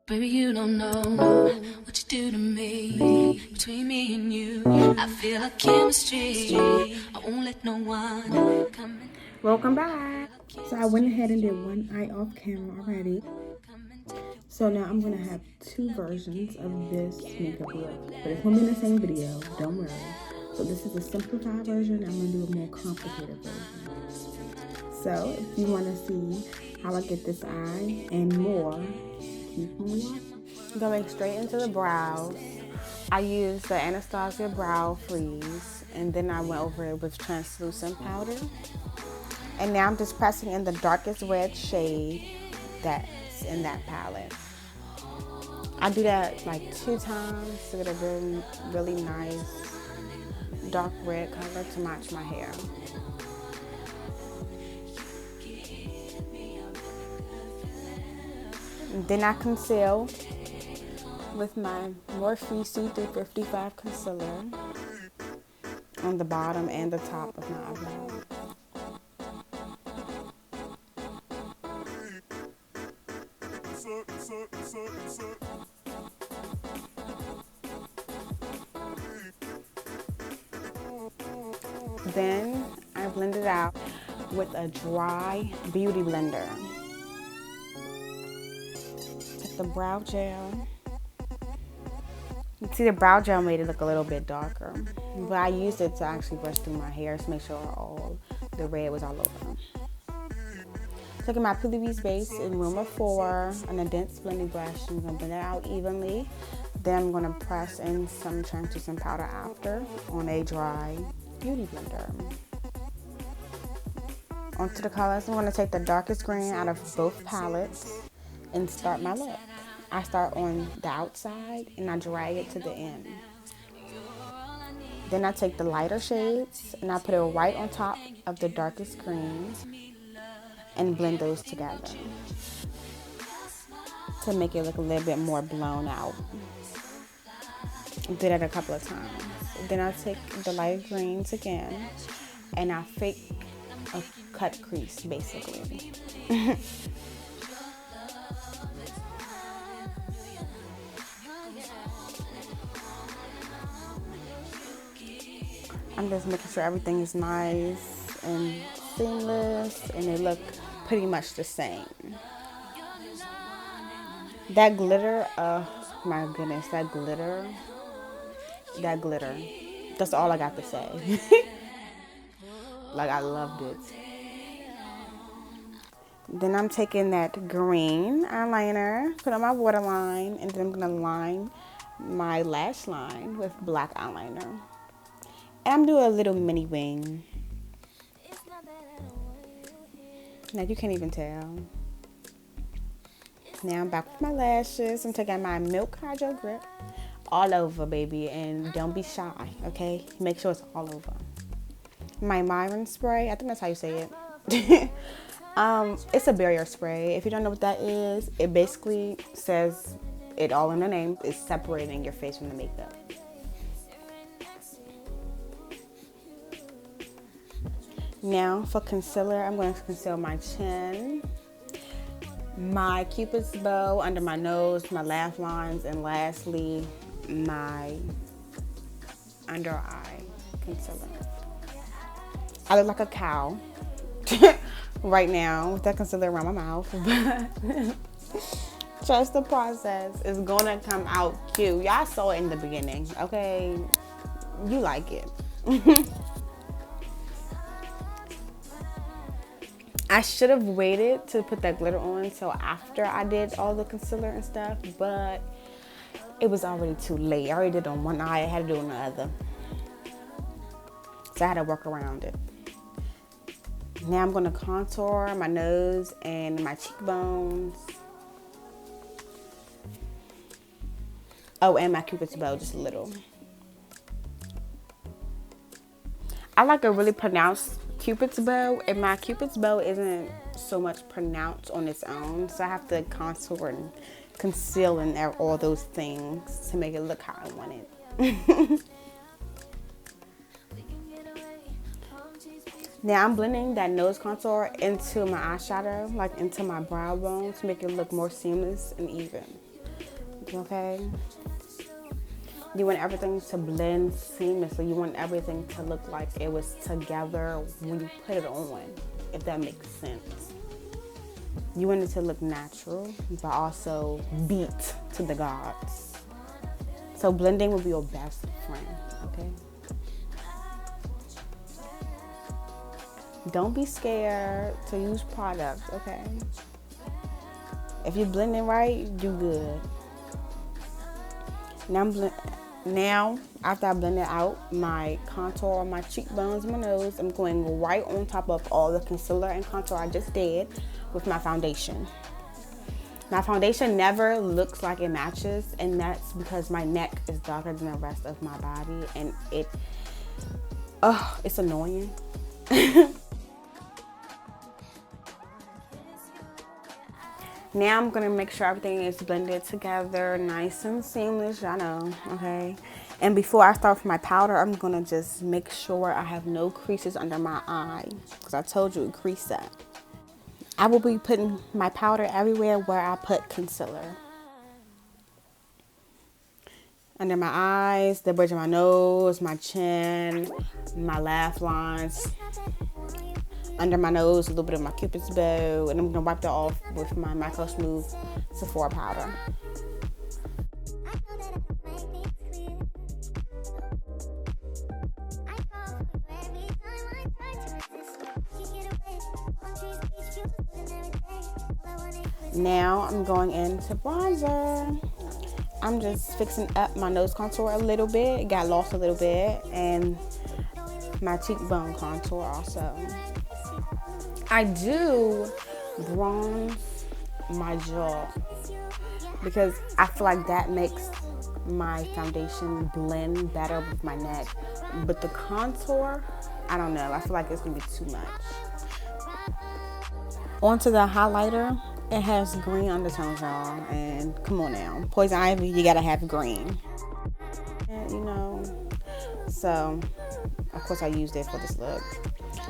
Baby, you don't know what you do to me. Between me and you, I feel like chemistry. I won't let no one come in. Welcome back. So I went ahead and did one eye off camera already. So now I'm gonna have two versions of this makeup look, but it's gonna be in the same video, don't worry. So this is a simplified version, I'm gonna do a more complicated version. So if you wanna see how I get this eye and more, keep on watching. Going straight into the brows, I used the Anastasia Brow Freeze, and then I went over it with translucent powder. And now I'm just pressing in the darkest red shade that's in that palette. I do that like 2 times to get a really nice dark red color to match my hair. And then I conceal with my Morphe C355 concealer on the bottom and the top of my eyebrow. Then I blend it out with a dry beauty blender. Take the brow gel. You see the brow gel made it look a little bit darker, but I used it to actually brush through my hair to make sure all the red was all over. Taking my Pilibis base in room of 4 on a dense blending brush, I'm gonna blend it out evenly. Then I'm gonna press in some translucent powder after on a dry beauty blender. Onto the colors, I'm gonna take the darkest green out of both palettes and start my look. I start on the outside and I drag it to the end. Then I take the lighter shades and I put it right on top of the darkest green and blend those together to make it look a little bit more blown out. Did it a couple of times. Then I take the light greens again and I fake a cut crease basically. I'm just making sure everything is nice and seamless and they look pretty much the same. That glitter, oh my goodness, that glitter. That's all I got to say. Like, I loved it. Then I'm taking that green eyeliner, put on my waterline, and then I'm gonna line my lash line with black eyeliner. And I'm doing a little mini wing. Like, you can't even tell. Now I'm back with my lashes. I'm taking my Milk Hydro Grip all over, baby, and don't be shy, okay? Make sure it's all over. My Myron spray, I think that's how you say it. It's a barrier spray. If you don't know what that is, it basically says it all in the name. It's separating your face from the makeup. Now for concealer, I'm going to conceal my chin, my Cupid's bow under my nose, my laugh lines, and lastly, my under eye concealer. I look like a cow right now with that concealer around my mouth, but trust the process. It's gonna come out cute. Y'all saw it in the beginning, okay? You like it. I should have waited to put that glitter on until after I did all the concealer and stuff, but it was already too late. I already did it on one eye. I had to do it on the other. So I had to work around it. Now I'm going to contour my nose and my cheekbones. Oh, and my Cupid's bow, just a little. I like a really pronounced Cupid's bow, and my Cupid's bow isn't so much pronounced on its own, so I have to contour and conceal and all those things to make it look how I want it. Now I'm blending that nose contour into my eyeshadow, like into my brow bone, to make it look more seamless and even. okay? You want everything to blend seamlessly. You want everything to look like it was together when you put it on, if that makes sense. You want it to look natural, but also beat to the gods. So blending will be your best friend, okay? Don't be scared to use products, okay? If you're blending right, you good. Now, after I blend it out, my contour on my cheekbones and my nose, I'm going right on top of all the concealer and contour I just did with my foundation. My foundation never looks like it matches, and that's because my neck is darker than the rest of my body, and it's annoying. Now I'm gonna make sure everything is blended together, nice and seamless, I know, okay? And before I start with my powder, I'm gonna just make sure I have no creases under my eye, because I told you it creased that. I will be putting my powder everywhere where I put concealer. Under my eyes, the bridge of my nose, my chin, my laugh lines. Under my nose, a little bit of my Cupid's bow, and I'm gonna wipe that off with my Micro Smooth Sephora powder. Now I'm going into bronzer. I'm just fixing up my nose contour a little bit. It got lost a little bit, and my cheekbone contour also. I do bronze my jaw because I feel like that makes my foundation blend better with my neck. But the contour, I don't know. I feel like it's gonna be too much. Onto the highlighter. It has green undertones, y'all, and come on now. Poison Ivy, you gotta have green. And, you know, so of course I used it for this look.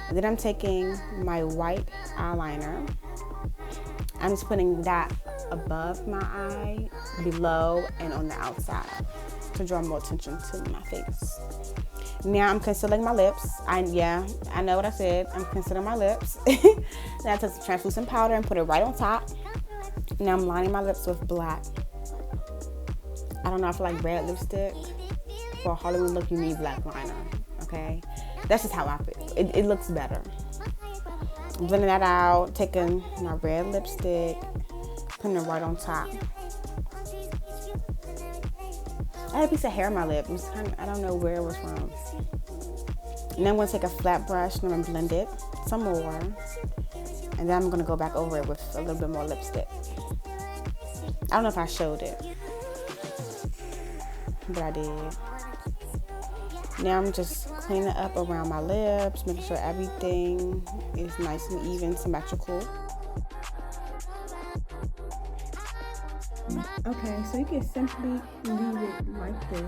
And then I'm taking my white eyeliner. I'm just putting that above my eye, below, and on the outside to draw more attention to my face. Now I'm concealing my lips. I know what I said. I'm concealing my lips. Then I took some translucent powder and put it right on top. Now I'm lining my lips with black. I don't know, I feel like red lipstick. For a Hollywood look, you need black liner, okay? That's just how I feel. It looks better. Blending that out, taking my red lipstick, putting it right on top. I had a piece of hair on my lip. I don't know where it was from. And then I'm going to take a flat brush and I'm going to blend it some more. And then I'm going to go back over it with a little bit more lipstick. I don't know if I showed it, but I did. Now I'm just cleaning up around my lips, making sure everything is nice and even, symmetrical. Okay, so you can simply leave it like this.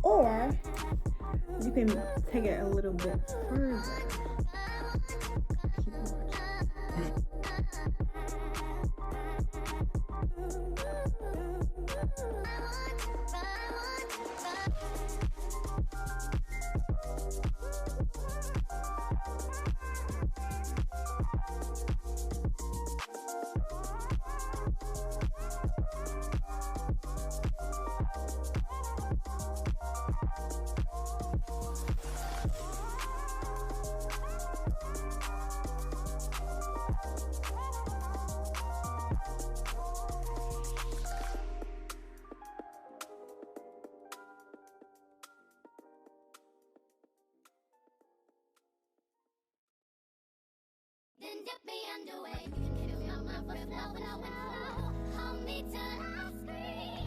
Or you can take it a little bit further.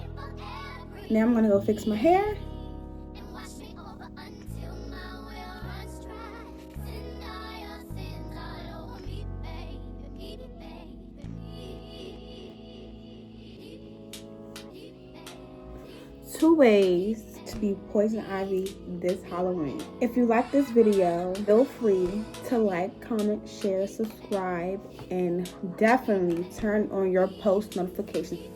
Keep watching. Now I'm gonna go fix my hair. Two ways to be Poison Ivy this Halloween. If you like this video, feel free to like, comment, share, subscribe, and definitely turn on your post notifications.